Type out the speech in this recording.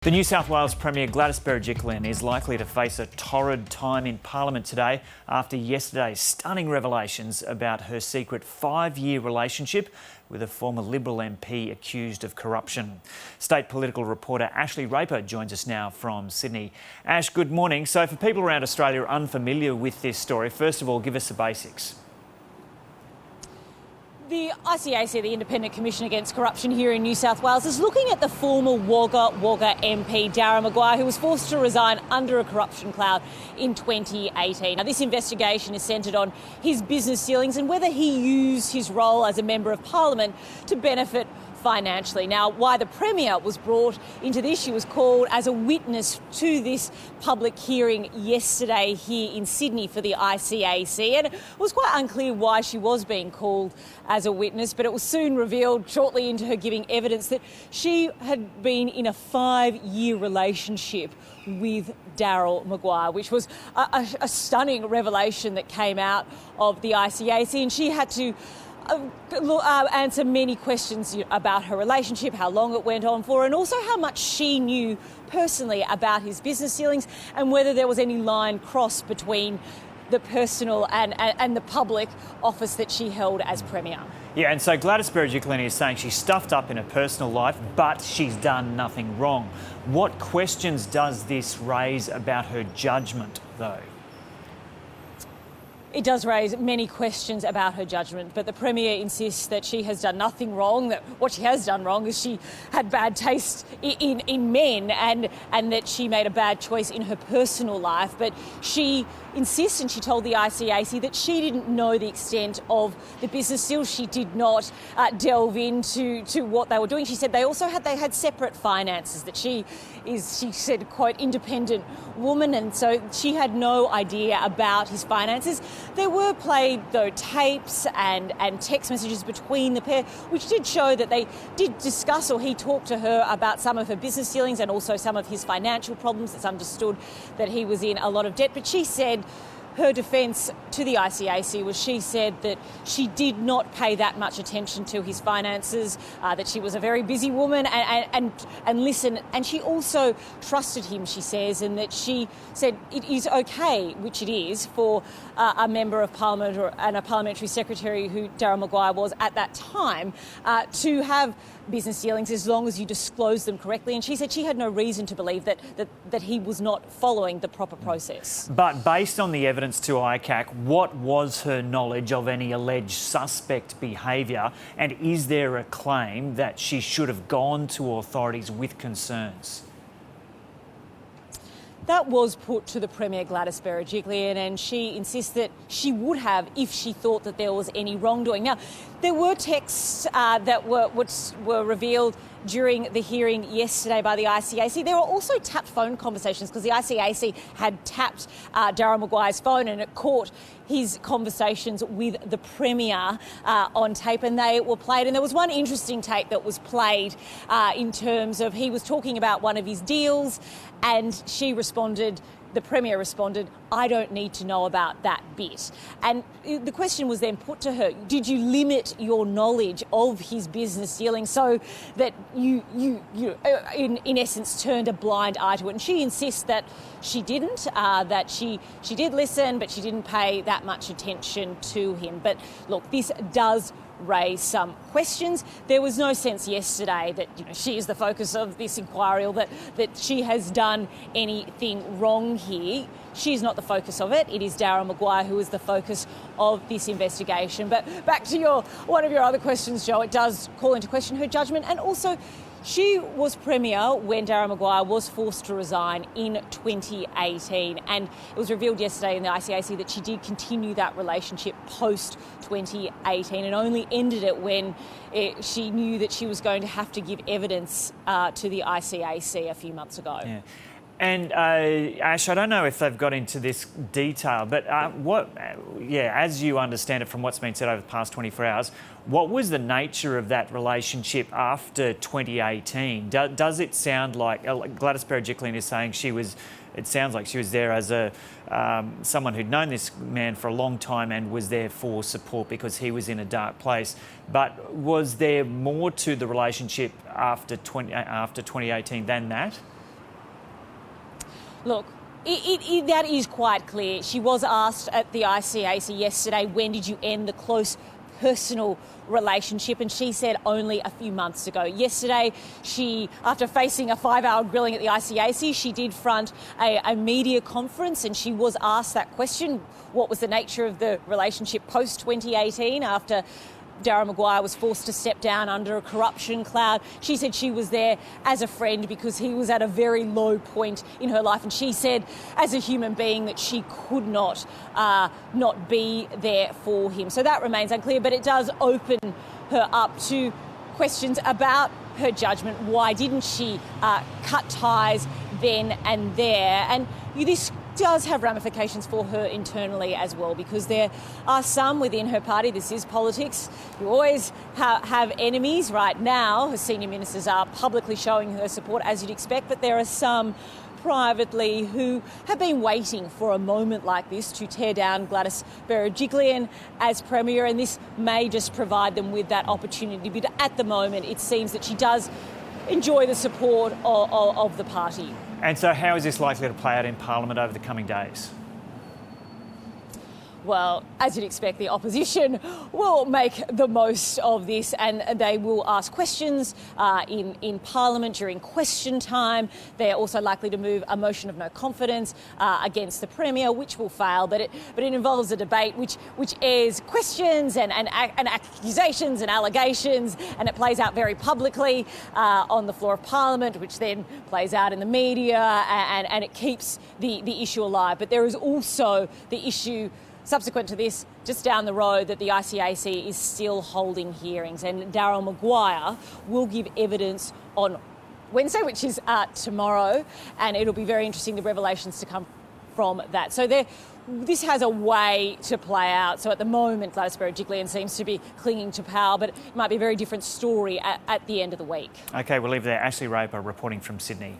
The New South Wales Premier Gladys Berejiklian is likely to face a torrid time in Parliament today after yesterday's stunning revelations about her secret 5-year relationship with a former Liberal MP accused of corruption. State political reporter Ashley Raper joins us now from Sydney. Ash, good morning. So for people around Australia unfamiliar with this story, first of all, give us the basics. The ICAC, the Independent Commission Against Corruption here in New South Wales, is looking at the former Wagga MP, Darren Maguire, who was forced to resign under a corruption cloud in 2018. Now, this investigation is centred on his business dealings and whether he used his role as a Member of Parliament to benefit financially. Now, why the Premier was brought into this, she was called as a witness to this public hearing yesterday here in Sydney for the ICAC, and it was quite unclear why she was being called as a witness, but it was soon revealed shortly into her giving evidence that she had been in a 5-year relationship with Darren Maguire, which was a stunning revelation that came out of the ICAC, and she had to answer many questions about her relationship, how long it went on for, and also how much she knew personally about his business dealings and whether there was any line crossed between the personal and the public office that she held as Premier. Yeah, and so Gladys Berejiklian is saying she stuffed up in her personal life, but she's done nothing wrong. What questions does this raise about her judgment, though? It does raise many questions about her judgment, but the Premier insists that she has done nothing wrong, that what she has done wrong is she had bad taste in men and that she made a bad choice in her personal life. But she insists, and she told the ICAC, that she didn't know the extent of the business deals. She did not delve into what they were doing. She said they had separate finances, that she said, quote, independent woman, and so she had no idea about his finances. There were played, though, tapes and text messages between the pair, which did show that they did discuss, or he talked to her about some of her business dealings and also some of his financial problems. It's understood that he was in a lot of debt, but she said her defence to the ICAC was, she said that she did not pay that much attention to his finances, that she was a very busy woman and listen, and she also trusted him, she says, and that she said it is okay, which it is, for a Member of Parliament and a Parliamentary Secretary, who Darren Maguire was at that time, to have business dealings as long as you disclose them correctly. And she said she had no reason to believe that he was not following the proper process. But based on the evidence to ICAC, what was her knowledge of any alleged suspect behaviour, and is there a claim that she should have gone to authorities with concerns? That was put to the Premier, Gladys Berejiklian, and she insists that she would have if she thought that there was any wrongdoing. Now, there were texts that were revealed during the hearing yesterday by the ICAC. There were also tapped phone conversations, because the ICAC had tapped Darren Maguire's phone, and it caught his conversations with the Premier on tape, and they were played. And there was one interesting tape that was played in terms of, he was talking about one of his deals, and the Premier responded, "I don't need to know about that bit." And the question was then put to her, did you limit your knowledge of his business dealings so that you in essence turned a blind eye to it? And she insists that she didn't, that she did listen, but she didn't pay that much attention to him. But look, this does raise some questions. There was no sense yesterday that she is the focus of this inquiry, or that she has done anything wrong here. She's not the focus of it. It is Darren Maguire who is the focus of this investigation. But back to one of your other questions, Joe, it does call into question her judgment, and also she was Premier when Darren Maguire was forced to resign in 2018, and it was revealed yesterday in the ICAC that she did continue that relationship post-2018 and only ended it when she knew that she was going to have to give evidence to the ICAC a few months ago. Yeah. And Ash, I don't know if they've got into this detail, but as you understand it from what's been said over the past 24 hours, what was the nature of that relationship after 2018? Does it sound like Gladys Berejiklian is saying it sounds like she was there as someone who'd known this man for a long time and was there for support because he was in a dark place. But was there more to the relationship after 2018 than that? Look, that is quite clear. She was asked at the ICAC yesterday, when did you end the close personal relationship, and she said only a few months ago. Yesterday, after facing a 5-hour grilling at the ICAC, she did front a media conference, and she was asked that question, what was the nature of the relationship post-2018 after Darren Maguire was forced to step down under a corruption cloud. She said she was there as a friend because he was at a very low point in her life, and she said as a human being that she could not be there for him. So that remains unclear, but it does open her up to questions about her judgment. Why didn't she cut ties then and there? And this does have ramifications for her internally as well, because there are some within her party, this is politics, you always have enemies. Right now, her senior ministers are publicly showing her support, as you'd expect, but there are some privately who have been waiting for a moment like this to tear down Gladys Berejiklian as Premier, and this may just provide them with that opportunity. But at the moment, it seems that she does enjoy the support of the party. And so how is this likely to play out in Parliament over the coming days? Well, as you'd expect, the opposition will make the most of this, and they will ask questions in Parliament during question time. They're also likely to move a motion of no confidence against the Premier, which will fail. But it involves a debate which airs questions and accusations and allegations, and it plays out very publicly on the floor of Parliament, which then plays out in the media, and it keeps the issue alive. But there is also the issue subsequent to this, just down the road, that the ICAC is still holding hearings, and Darren Maguire will give evidence on Wednesday, which is tomorrow, and it'll be very interesting, the revelations to come from that. So this has a way to play out. So at the moment, Gladys Berejiklian seems to be clinging to power, but it might be a very different story at the end of the week. OK, we'll leave it there. Ashley Raper reporting from Sydney.